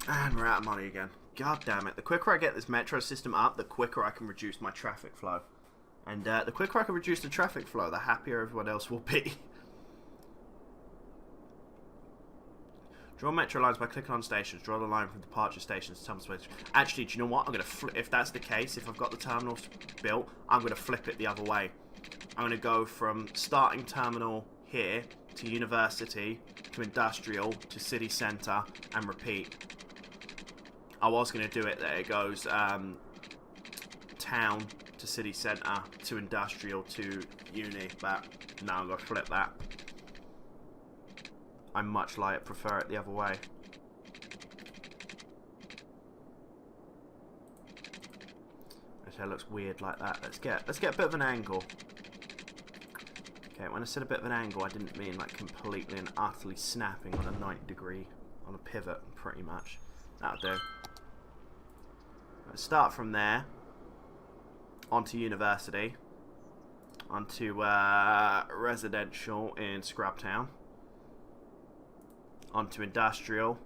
And we're out of money again. God damn it. The quicker I get this metro system up, the quicker I can reduce my traffic flow. And the quicker I can reduce the traffic flow, the happier everyone else will be. Draw metro lines by clicking on stations. Draw the line from departure stations to terminal space. Actually, do you know what? I'm going to flip. If that's the case, if I've got the terminals built, I'm going to flip it the other way. I'm going to go from starting terminal here to university to industrial to city centre and repeat. I was going to do it that it goes town to city centre to industrial to uni, but no, I'm going to flip that. I much prefer it the other way. Okay, it looks weird like that. Let's get a bit of an angle. Okay, when I said a bit of an angle, I didn't mean like completely and utterly snapping on a 90 degree on a pivot, pretty much. That'll do. Let's start from there onto university, onto residential in Scrubtown, onto industrial,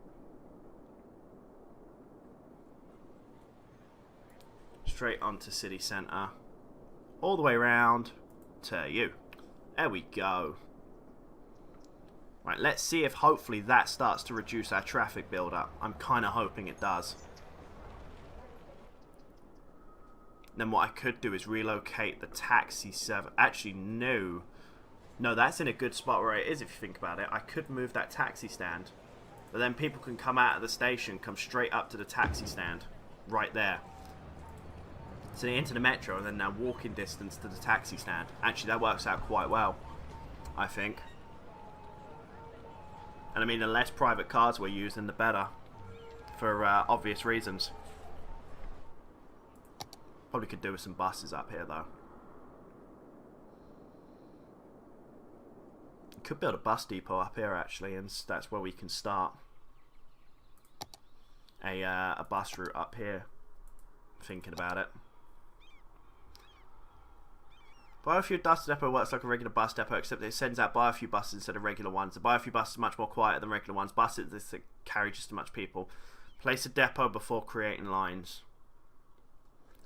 straight onto city centre, all the way around to you. There we go. Right, let's see if hopefully that starts to reduce our traffic build up. I'm kind of hoping it does. Then what I could do is relocate the taxi service. Actually, no. No, that's in a good spot where it is if you think about it. I could move that taxi stand. But then people can come out of the station, come straight up to the taxi stand. Right there. So they enter the metro and then now walking distance to the taxi stand. Actually, that works out quite well, I think. And I mean, the less private cars we're using, the better. For obvious reasons. Probably could do with some buses up here, though. Could build a bus depot up here, actually, and that's where we can start a bus route up here. Thinking about it. Biofuel bus depot works like a regular bus depot, except it sends out biofuel buses instead of regular ones. The biofuel bus is much more quieter than regular ones. Buses that carry just as much people. Place a depot before creating lines.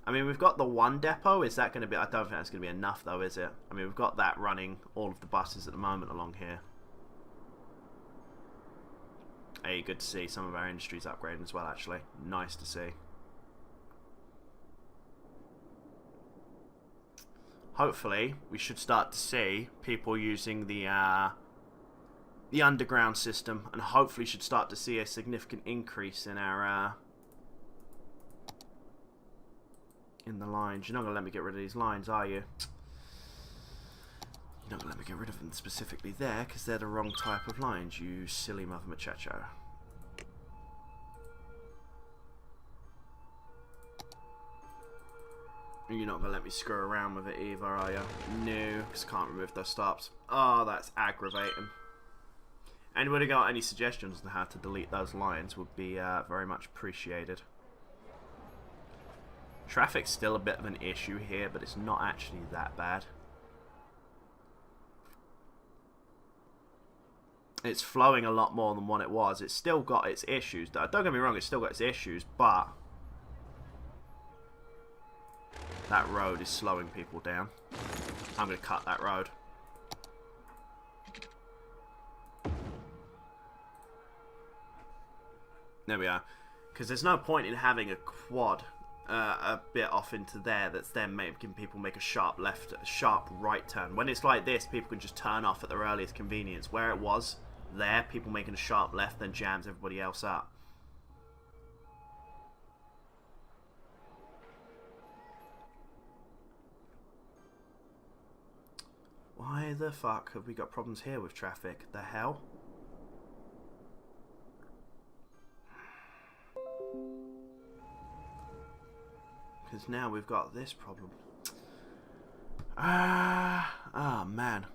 I mean, we've got the one depot. Is that going to be... I don't think that's going to be enough, though, is it? I mean, we've got that running all of the buses at the moment along here. Hey, good to see some of our industries upgrading as well, actually. Nice to see. Hopefully, we should start to see people using the underground system, and hopefully should start to see a significant increase in our in the lines. You're not going to let me get rid of these lines, are you? You're not going to let me get rid of them specifically there, because they're the wrong type of lines, you silly mother muchacho. You're not going to let me screw around with it either, are you? No, because I can't remove those stops. Oh, that's aggravating. Anybody got any suggestions on how to delete those lines would be very much appreciated. Traffic's still a bit of an issue here, but it's not actually that bad. It's flowing a lot more than what it was. It's still got its issues. Don't get me wrong, it's still got its issues, but that road is slowing people down. I'm going to cut that road. There we are. Because there's no point in having a quad a bit off into there that's then making people make a sharp left, a sharp right turn. When it's like this, people can just turn off at their earliest convenience. Where it was there, people making a sharp left then jams everybody else up. Why the fuck have we got problems here with traffic? The hell? Because now we've got this problem. Oh man.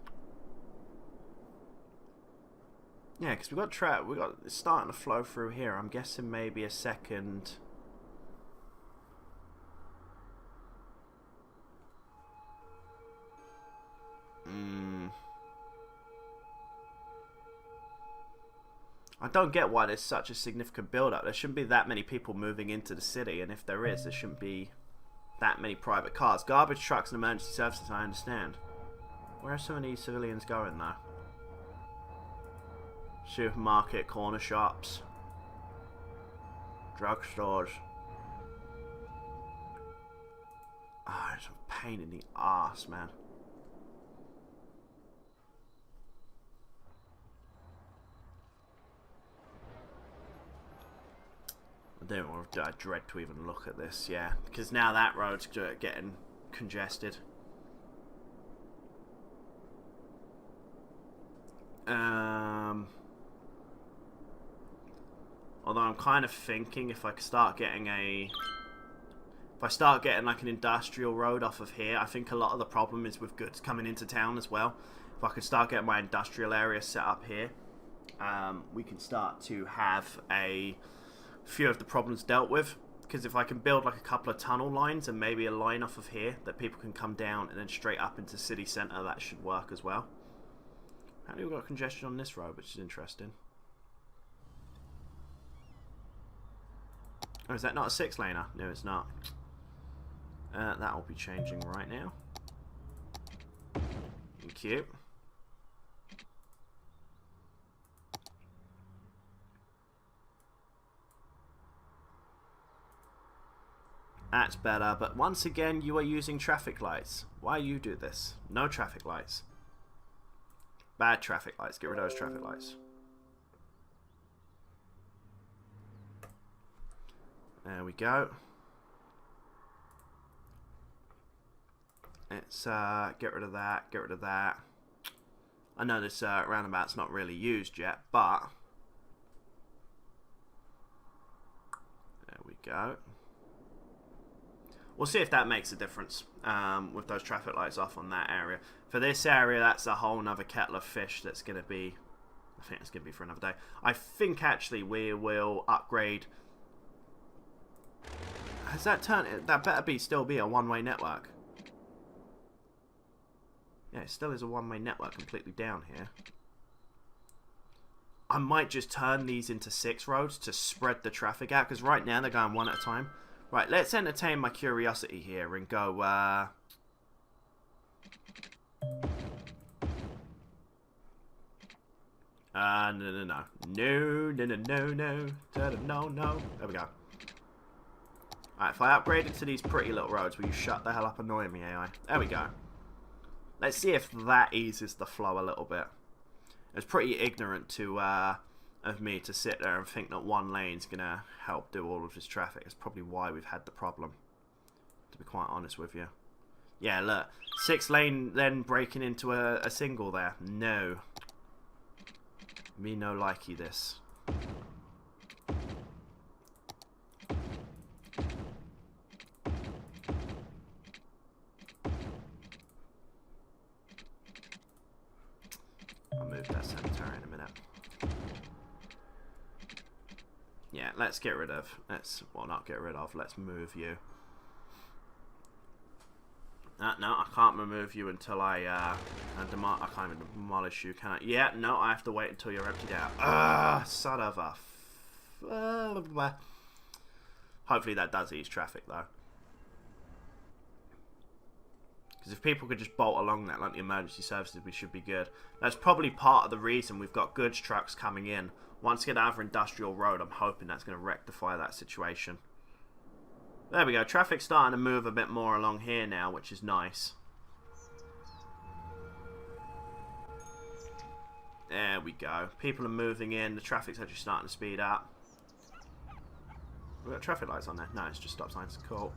Yeah, because we've got it's starting to flow through here. I'm guessing maybe a second. I don't get why there's such a significant build-up. There shouldn't be that many people moving into the city, and if there is, there shouldn't be that many private cars. Garbage trucks and emergency services, I understand. Where are some of these civilians going, though? Supermarket, corner shops, drugstores. Ah, it's a pain in the arse, man. I dread to even look at this, yeah, because now that road's getting congested. Although I'm kind of thinking if I start getting like an industrial road off of here, I think a lot of the problem is with goods coming into town as well. If I could start getting my industrial area set up here, we can start to have a few of the problems dealt with. Because if I can build like a couple of tunnel lines and maybe a line off of here that people can come down and then straight up into city centre, that should work as well. Apparently we've got congestion on this road, which is interesting. Oh, is that not a 6-laner? No, it's not. That will be changing right now. Thank you. That's better, but once again, you are using traffic lights. Why you do this? No traffic lights. Bad traffic lights. Get rid of those traffic lights. There we go. Let's get rid of that. Get rid of that. I know this roundabout's not really used yet, but there we go. We'll see if that makes a difference with those traffic lights off on that area. For this area, that's a whole nother kettle of fish that's going to be... I think it's going to be for another day. I think, actually, we will upgrade... Has that turned... That better still be a one-way network. Yeah, it still is a one-way network completely down here. I might just turn these into 6 roads to spread the traffic out, because right now they're going one at a time. Right, let's entertain my curiosity here and go, no. There we go. Alright, if I upgrade it to these pretty little roads, will you shut the hell up annoying me, AI? There we go. Let's see if that eases the flow a little bit. It's pretty ignorant to, of me to sit there and think that one lane's going to help do all of this traffic. It's probably why we've had the problem, to be quite honest with you. Yeah, look. 6 lane then breaking into a single there. No. Me no likey this. I'll move that cemetery in a minute. Yeah, let's get rid of. Well, not get rid of. Let's move you. No, I can't remove you until I can't even demolish you, can I? Yeah, no, I have to wait until you're emptied out. Son of a... Hopefully that does ease traffic, though. Because if people could just bolt along that like the emergency services, we should be good. That's probably part of the reason we've got goods trucks coming in. Once we get out of Industrial Road, I'm hoping that's going to rectify that situation. There we go. Traffic's starting to move a bit more along here now, which is nice. There we go. People are moving in. The traffic's actually starting to speed up. We've got traffic lights on there. No, it's just stop signs. Cool.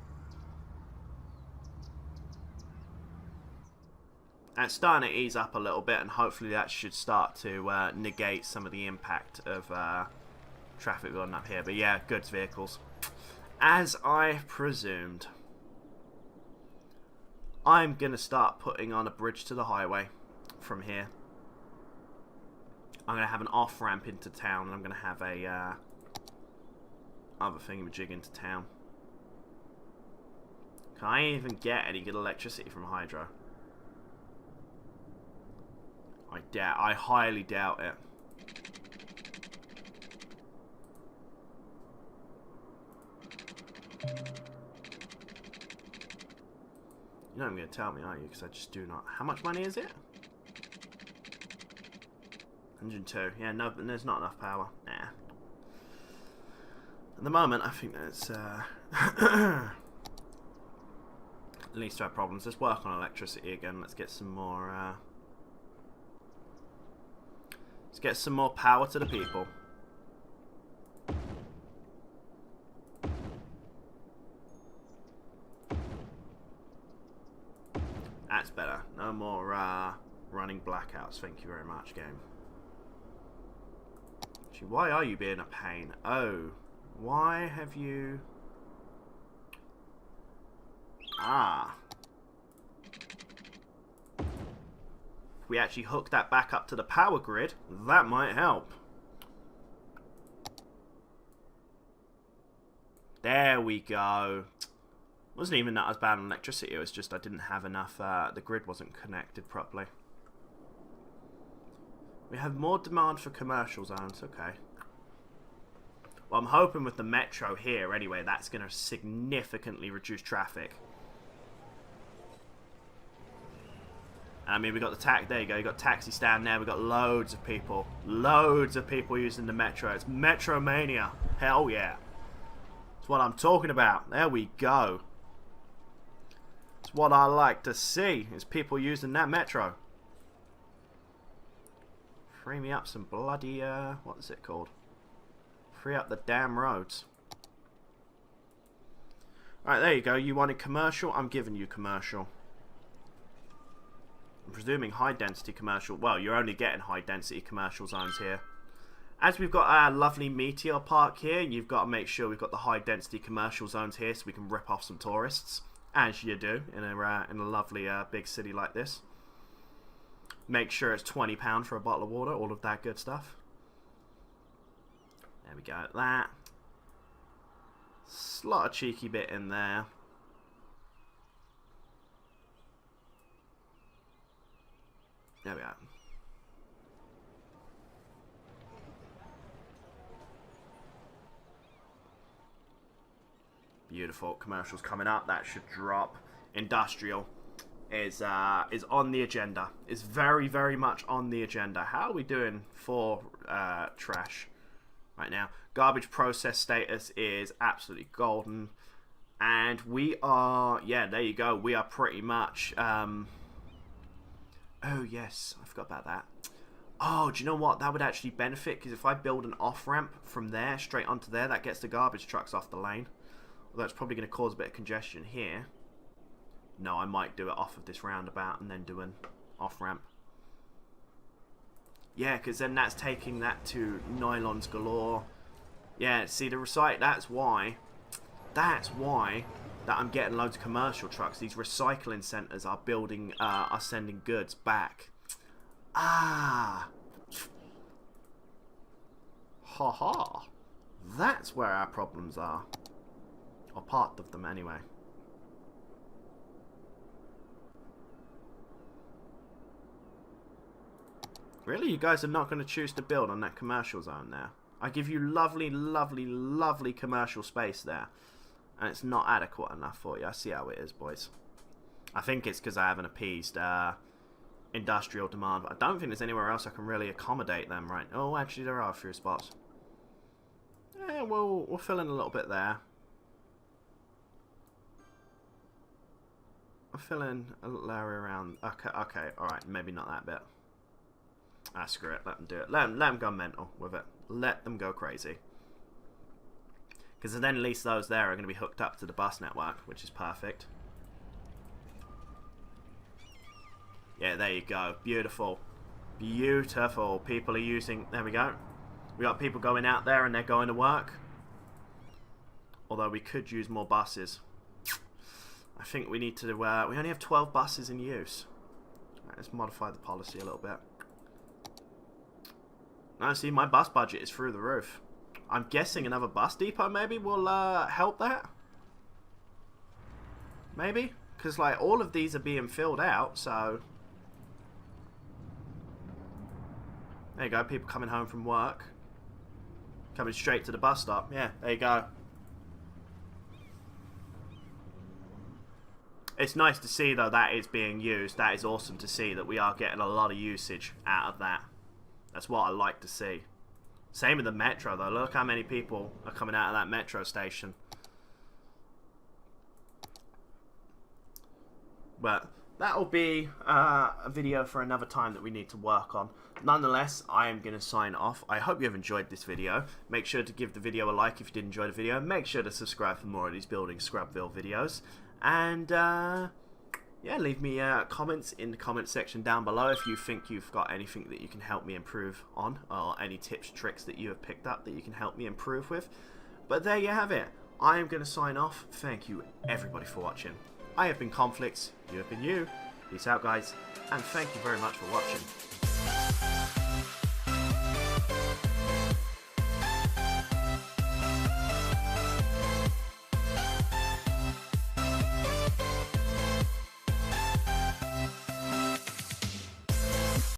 And it's starting to ease up a little bit, and hopefully that should start to negate some of the impact of traffic going up here. But yeah, goods vehicles. As I presumed, I'm going to start putting on a bridge to the highway from here. I'm going to have an off-ramp into town, and I'm going to have a other thingamajig into town. Can I even get any good electricity from hydro? I highly doubt it. You're not even going to tell me, are you? Because I just do not. How much money is it? 102. Yeah, no, there's not enough power. Nah. At the moment, I think that's at least our problems. Let's work on electricity again. Let's get some more. Let's get some more power to the people. That's better. No more running blackouts. Thank you very much, game. Actually, why are you being a pain? Oh, why have you... Ah. If we actually hook that back up to the power grid, that might help. There we go. Wasn't even that as bad on electricity, it was just I didn't have enough, the grid wasn't connected properly. We have more demand for commercial zones, okay. Well, I'm hoping with the metro here, anyway, that's going to significantly reduce traffic. I mean, we got the there you go, you got taxi stand there, we got loads of people using the metro. It's Metro Mania, hell yeah. That's what I'm talking about, there we go. It's what I like to see, is people using that metro. Free me up some bloody, what is it called? Free up the damn roads. Alright, there you go. You wanted commercial? I'm giving you commercial. I'm presuming high density commercial. Well, you're only getting high density commercial zones here. As we've got our lovely Meteor Park here, you've got to make sure we've got the high density commercial zones here so we can rip off some tourists. As you do in a lovely big city like this. Make sure it's £20 for a bottle of water, all of that good stuff. There we go, that. Slot a cheeky bit in there. There we are. Beautiful. Commercials coming up. That should drop. Industrial is on the agenda. Is very, very much on the agenda. How are we doing for trash right now? Garbage process status is absolutely golden. And we are, yeah, there you go. We are pretty much, oh yes, I forgot about that. Oh, do you know what? That would actually benefit, because if I build an off-ramp from there straight onto there, that gets the garbage trucks off the lane. Although it's probably going to cause a bit of congestion here. No, I might do it off of this roundabout and then do an off-ramp. Yeah, because then that's taking that to nylons galore. Yeah, see, the recycle, that's why that I'm getting loads of commercial trucks. These recycling centres are building, are sending goods back. Ah. Ha. That's where our problems are. Or part of them, anyway. Really? You guys are not going to choose to build on that commercial zone there? I give you lovely, lovely, lovely commercial space there. And it's not adequate enough for you. I see how it is, boys. I think it's because I haven't appeased industrial demand. But I don't think there's anywhere else I can really accommodate them, right? Oh, actually, there are a few spots. Yeah, we'll fill in a little bit there. I'll fill in a little area around... Okay, alright. Maybe not that bit. Ah, screw it. Let them do it. Let them go mental with it. Let them go crazy. Because then at least those there are going to be hooked up to the bus network, which is perfect. Yeah, there you go. Beautiful. Beautiful. People are using... There we go. We got people going out there and they're going to work. Although we could use more buses. I think we need to... we only have 12 buses in use. Right, let's modify the policy a little bit. Now, see, my bus budget is through the roof. I'm guessing another bus depot maybe will help that. Maybe? Because, like, all of these are being filled out, so... There you go, people coming home from work. Coming straight to the bus stop. Yeah, there you go. It's nice to see, though, that is being used. That is awesome to see that we are getting a lot of usage out of that. That's what I like to see. Same with the metro, though. Look how many people are coming out of that metro station. But that'll be a video for another time that we need to work on. Nonetheless, I am going to sign off. I hope you have enjoyed this video. Make sure to give the video a like if you did enjoy the video. Make sure to subscribe for more of these building Scrubville videos. And, yeah, leave me comments in the comment section down below if you think you've got anything that you can help me improve on, or any tips, tricks that you have picked up that you can help me improve with. But there you have it. I am going to sign off. Thank you, everybody, for watching. I have been KONFLICTZZ. You have been you. Peace out, guys. And thank you very much for watching.